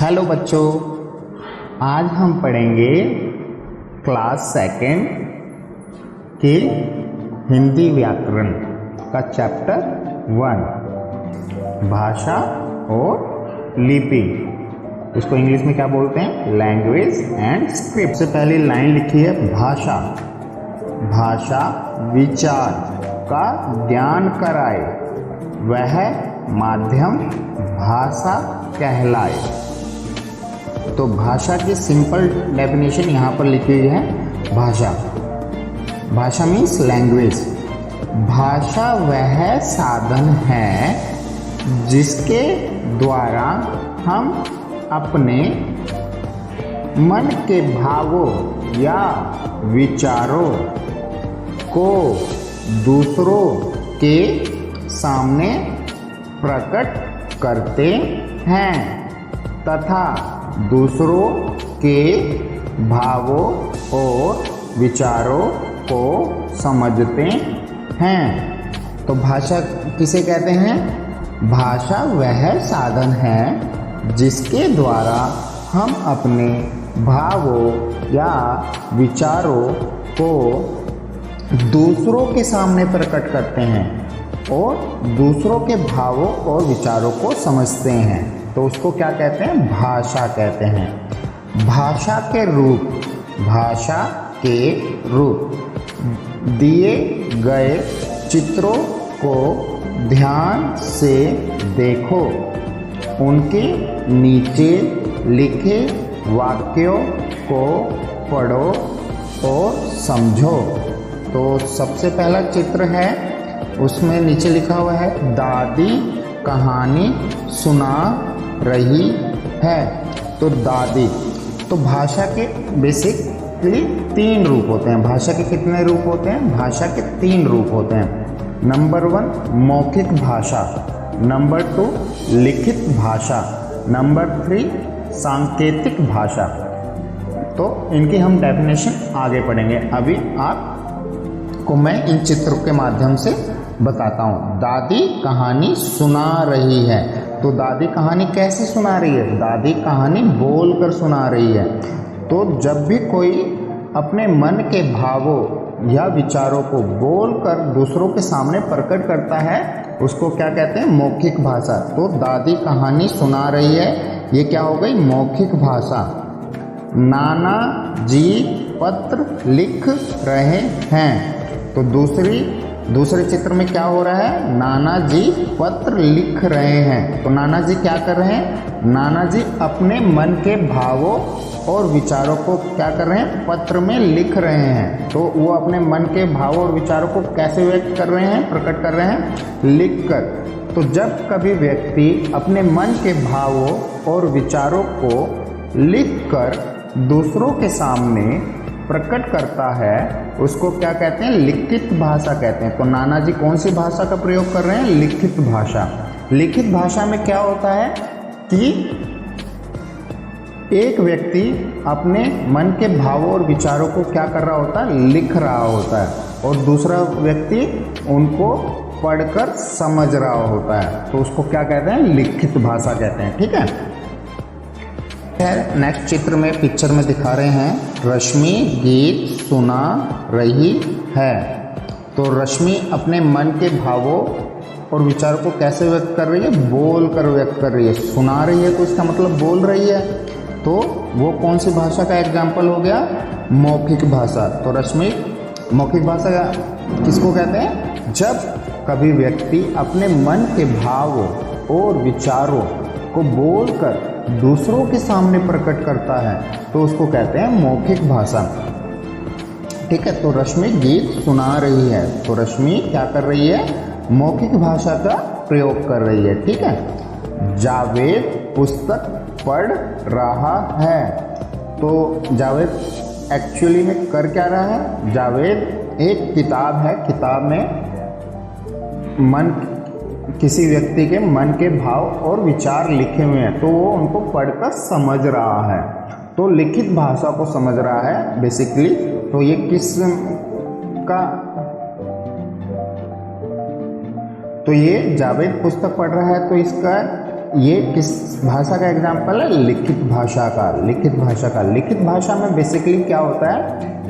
Hello बच्चों, आज हम पढ़ेंगे क्लास सेकेंड के हिंदी व्याकरण का चैप्टर 1 भाषा और लिपि। इसको इंग्लिश में क्या बोलते हैं? Language and script. से पहली लाइन लिखी है भाषा। भाषा विचार का ज्ञान कराए, वह माध्यम भाषा कहलाए। तो भाषा की सिंपल डेफिनेशन यहाँ पर लिखी हुई है। भाषा, भाषा मीन्स लैंग्वेज। भाषा वह साधन है जिसके द्वारा हम अपने मन के भावों या विचारों को दूसरों के सामने प्रकट करते हैं तथा दूसरों के भावों और विचारों को समझते हैं। तो भाषा किसे कहते हैं? भाषा वह साधन है जिसके द्वारा हम अपने भावों या विचारों को दूसरों के सामने प्रकट करते हैं और दूसरों के भावों और विचारों को समझते हैं। तो उसको क्या कहते हैं? भाषा कहते हैं। भाषा के रूप, भाषा के रूप दिए गए चित्रों को ध्यान से देखो, उनके नीचे लिखे वाक्यों को पढ़ो और समझो। तो सबसे पहला चित्र है, उसमें नीचे लिखा हुआ है दादी कहानी सुना रही है। तो दादी, तो भाषा के बेसिकली 3 रूप होते हैं। भाषा के कितने रूप होते हैं? भाषा के 3 रूप होते हैं। नंबर 1 मौखिक भाषा, नंबर 2 लिखित भाषा, नंबर 3 सांकेतिक भाषा। तो इनकी हम डेफिनेशन आगे पढ़ेंगे। अभी आपको मैं इन चित्रों के माध्यम से बताता हूँ। दादी कहानी सुना रही है। तो दादी कहानी कैसे सुना रही है? दादी कहानी बोलकर सुना रही है। तो जब भी कोई अपने मन के भावों या विचारों को बोलकर दूसरों के सामने प्रकट करता है, उसको क्या कहते हैं? मौखिक भाषा। तो दादी कहानी सुना रही है, ये क्या हो गई? मौखिक भाषा। नाना जी पत्र लिख रहे हैं। तो दूसरे चित्र में क्या हो रहा है? नाना जी पत्र लिख रहे हैं। तो नाना जी क्या कर रहे हैं? नाना जी अपने मन के भावों और विचारों को क्या कर रहे हैं? पत्र में लिख रहे हैं। तो वो अपने मन के भावों और विचारों को कैसे व्यक्त कर रहे हैं? प्रकट कर रहे हैं लिखकर। तो जब कभी व्यक्ति अपने मन के भावों और विचारों को लिखकर दूसरों के सामने प्रकट करता है, उसको क्या कहते हैं? लिखित भाषा कहते हैं। तो नाना जी कौन सी भाषा का प्रयोग कर रहे हैं? लिखित भाषा। लिखित भाषा में क्या होता है कि एक व्यक्ति अपने मन के भावों और विचारों को क्या कर रहा होता है? लिख रहा होता है और दूसरा व्यक्ति उनको पढ़कर समझ रहा होता है। तो उसको क्या कहते हैं? लिखित भाषा कहते हैं। ठीक है। नेक्स्ट चित्र में पिक्चर में दिखा रहे हैं रश्मि गीत सुना रही है। तो रश्मि अपने मन के भावों और विचारों को कैसे व्यक्त कर रही है? बोल कर व्यक्त कर रही है। सुना रही है तो इसका मतलब बोल रही है। तो वो कौन सी भाषा का एग्जाम्पल हो गया? मौखिक भाषा। तो रश्मि मौखिक भाषा किसको कहते हैं? जब कभी व्यक्ति अपने मन के भावों और विचारों को बोलकर दूसरों के सामने प्रकट करता है, तो उसको कहते हैं मौखिक भाषा। ठीक है। तो रश्मि गीत सुना रही है। तो रश्मि क्या कर रही है? मौखिक भाषा का प्रयोग कर रही है। ठीक है। जावेद पुस्तक पढ़ रहा है। तो जावेद एक्चुअली में कर क्या रहा है? जावेद एक किताब है, किताब में किसी व्यक्ति के मन के भाव और विचार लिखे हुए हैं, तो वो उनको पढ़कर समझ रहा है। तो लिखित भाषा को समझ रहा है बेसिकली। तो ये किस का तो ये जावेद पुस्तक पढ़ रहा है, तो इसका ये किस भाषा का एग्जाम्पल है? लिखित भाषा का। लिखित भाषा का, लिखित भाषा में बेसिकली क्या होता है,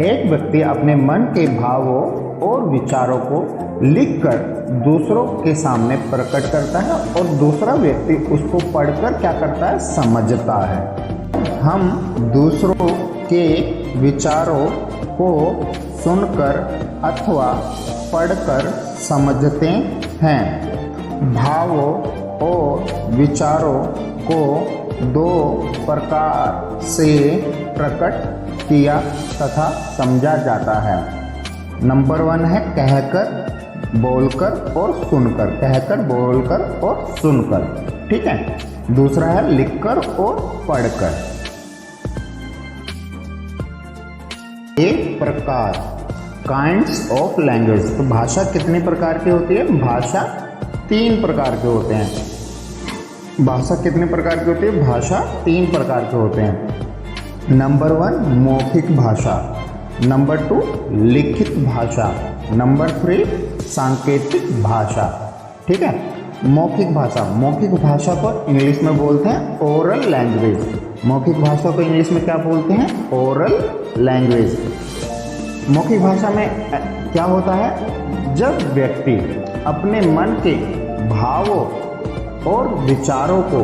एक व्यक्ति अपने मन के भावों और विचारों को लिखकर दूसरों के सामने प्रकट करता है और दूसरा व्यक्ति उसको पढ़कर क्या करता है, समझता है। हम दूसरों के विचारों को सुनकर अथवा पढ़कर समझते हैं। भावों और विचारों को दो प्रकार से प्रकट किया तथा समझा जाता है। नंबर 1 है कहकर, बोलकर और सुनकर। कहकर, बोलकर और सुनकर, ठीक है। दूसरा है लिखकर और पढ़कर। एक प्रकार, काइंड्स ऑफ लैंग्वेज। तो भाषा कितने प्रकार की होती है? भाषा 3 प्रकार के होते हैं। भाषा कितने प्रकार की होती है? भाषा 3 प्रकार के होते हैं। नंबर 1 मौखिक भाषा, नंबर 2 लिखित भाषा, नंबर 3 सांकेतिक भाषा, ठीक है। मौखिक भाषा, मौखिक भाषा को इंग्लिश में बोलते हैं ओरल लैंग्वेज। मौखिक भाषा को इंग्लिश में क्या बोलते हैं? Oral language. मौखिक भाषा में क्या होता है, जब व्यक्ति अपने मन के भावों और विचारों को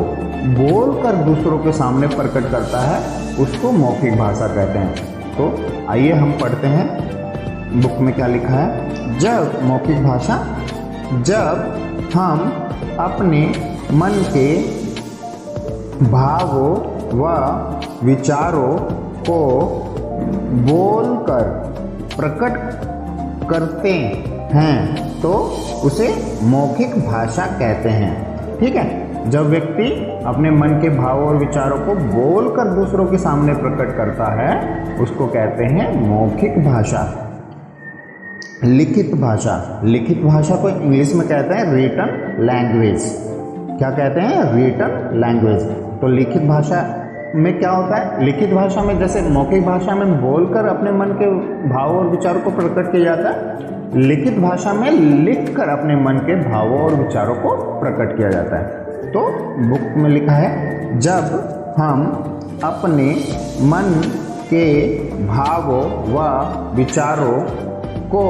बोलकर दूसरों के सामने प्रकट करता है, उसको मौखिक भाषा कहते हैं। तो आइए हम पढ़ते हैं बुक में क्या लिखा है। जब मौखिक भाषा, जब हम अपने मन के भावों व विचारों को बोलकर प्रकट करते हैं तो उसे मौखिक भाषा कहते हैं, ठीक है। जब व्यक्ति अपने मन के भावों और विचारों को बोलकर दूसरों के सामने प्रकट करता है, उसको कहते हैं मौखिक भाषा। लिखित भाषा, लिखित भाषा को इंग्लिश में कहते हैं रिटन लैंग्वेज। क्या कहते हैं? Written language. तो लिखित भाषा में क्या होता है? लिखित भाषा में जैसे मौखिक भाषा में बोलकर अपने मन के भावों और विचारों को प्रकट किया जाता है, लिखित भाषा में लिखकर अपने मन के भावों और विचारों को प्रकट किया जाता है। तो बुक में लिखा है, जब हम अपने मन के भावों व विचारों को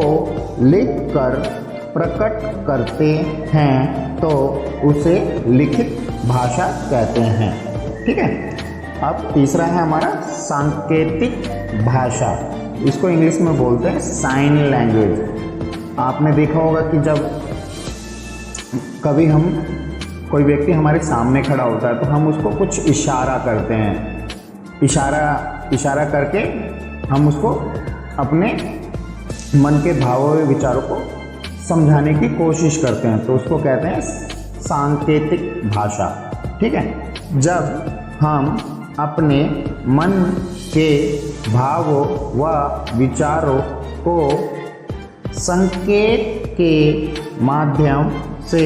लिखकर प्रकट करते हैं तो उसे लिखित भाषा कहते हैं, ठीक है। अब तीसरा है हमारा सांकेतिक भाषा। इसको इंग्लिश में बोलते हैं साइन लैंग्वेज। आपने देखा होगा कि जब कभी हम कोई व्यक्ति हमारे सामने खड़ा होता है तो हम उसको कुछ इशारा करते हैं। इशारा करके हम उसको अपने मन के भावों व विचारों को समझाने की कोशिश करते हैं, तो उसको कहते हैं सांकेतिक भाषा, ठीक है। जब हम अपने मन के भावों व विचारों को संकेत के माध्यम से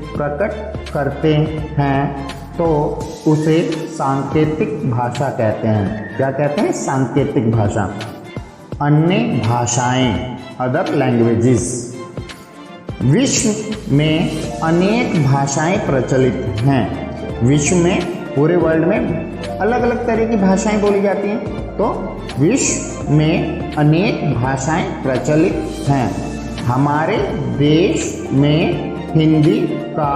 प्रकट करते हैं तो उसे सांकेतिक भाषा कहते हैं। क्या कहते हैं? सांकेतिक भाषा। अन्य भाषाएं, अदर लैंग्वेजेस। विश्व में अनेक भाषाएं प्रचलित हैं। विश्व में, पूरे वर्ल्ड में अलग अलग तरह की भाषाएं बोली जाती हैं। तो विश्व में अनेक भाषाएं प्रचलित हैं। हमारे देश में हिंदी का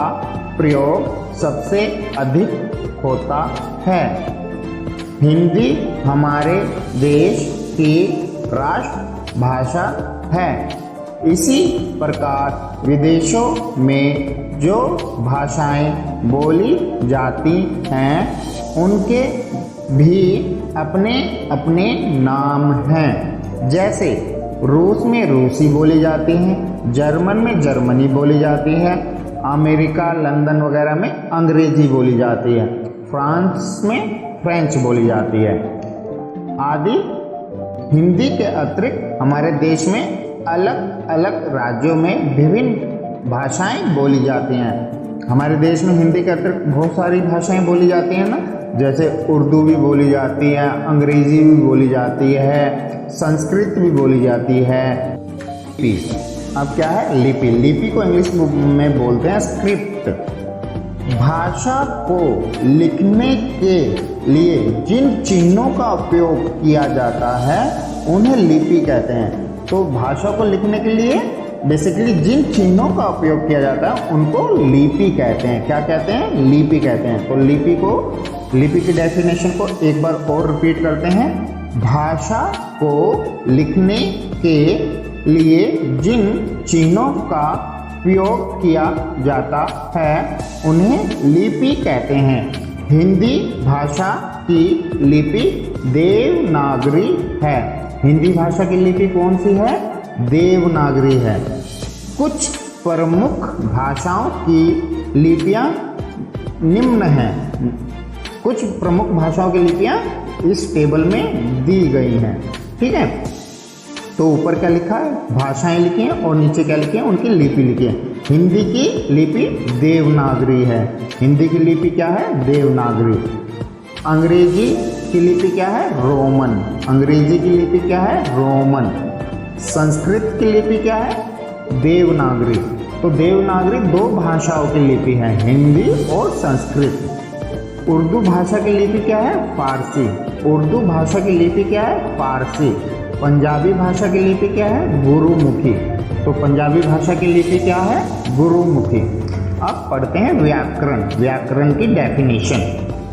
प्रयोग सबसे अधिक होता है। हिंदी हमारे देश की राष्ट्रभाषा है। इसी प्रकार विदेशों में जो भाषाएं बोली जाती हैं उनके भी अपने अपने नाम हैं। जैसे रूस में रूसी बोली जाती है, जर्मन में जर्मनी बोली जाती है, अमेरिका, लंदन वगैरह में अंग्रेजी बोली जाती है, फ्रांस में फ्रेंच बोली जाती है आदि। हिंदी के अतिरिक्त हमारे देश में अलग अलग राज्यों में विभिन्न भाषाएं बोली जाती हैं। हमारे देश में हिंदी के अतिरिक्त बहुत सारी भाषाएं बोली जाती हैं ना, जैसे उर्दू भी बोली जाती है, अंग्रेजी भी बोली जाती है, संस्कृत भी बोली जाती है। लिपि, अब क्या है? लिपि। लिपि को इंग्लिश में बोलते हैं स्क्रिप्ट। भाषा को लिखने के लिए जिन चिन्हों का उपयोग किया जाता है उन्हें लिपि कहते हैं। तो भाषा को लिखने के लिए बेसिकली जिन चिन्हों का उपयोग किया जाता है उनको लिपि कहते हैं। क्या कहते हैं? लिपि कहते हैं। तो लिपि की डेफिनेशन को एक बार और रिपीट करते हैं। भाषा को लिखने के लिए जिन चिन्हों का उपयोग किया जाता है उन्हें लिपि कहते हैं। हिंदी भाषा की लिपि देवनागरी है। हिंदी भाषा की लिपि कौन सी है? देवनागरी है। कुछ प्रमुख भाषाओं की लिपियां निम्न हैं। कुछ प्रमुख भाषाओं की लिपियां इस टेबल में दी गई हैं। ठीक है, तो ऊपर क्या लिखा है? भाषाएं लिखी हैं और नीचे क्या लिखी है? उनकी लिपि लिखी है। हिंदी की लिपि देवनागरी है। हिंदी की लिपि क्या है? देवनागरी। अंग्रेजी की लिपि क्या है? रोमन। अंग्रेजी की लिपि क्या है? रोमन। संस्कृत की लिपि क्या है? देवनागरी। तो देवनागरी दो भाषाओं की लिपि है, हिंदी और संस्कृत। उर्दू भाषा की लिपि क्या है? फारसी। उर्दू भाषा की लिपि क्या है? फारसी। पंजाबी भाषा की लिपि क्या है? गुरुमुखी। तो पंजाबी भाषा की लिपि क्या है? गुरुमुखी। अब पढ़ते हैं व्याकरण। व्याकरण की डेफिनेशन।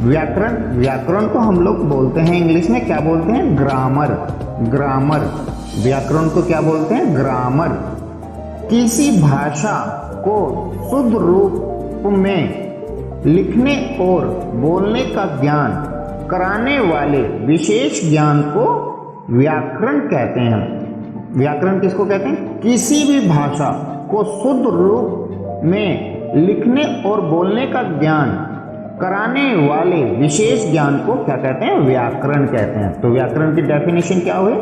व्याकरण को हम लोग बोलते हैं इंग्लिश में क्या बोलते हैं? ग्रामर। व्याकरण को क्या बोलते हैं? ग्रामर। किसी भाषा को शुद्ध रूप में लिखने और बोलने का ज्ञान कराने वाले विशेष ज्ञान को व्याकरण कहते हैं। व्याकरण किसको कहते हैं? किसी भी भाषा को शुद्ध रूप में लिखने और बोलने का ज्ञान कराने वाले विशेष ज्ञान को क्या कहते हैं? व्याकरण कहते हैं। तो व्याकरण की डेफिनेशन क्या हुई?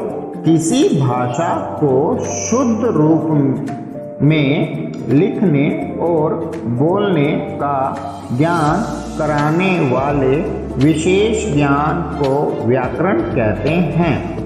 किसी भाषा को शुद्ध रूप में लिखने और बोलने का ज्ञान कराने वाले विशेष ज्ञान को व्याकरण कहते हैं।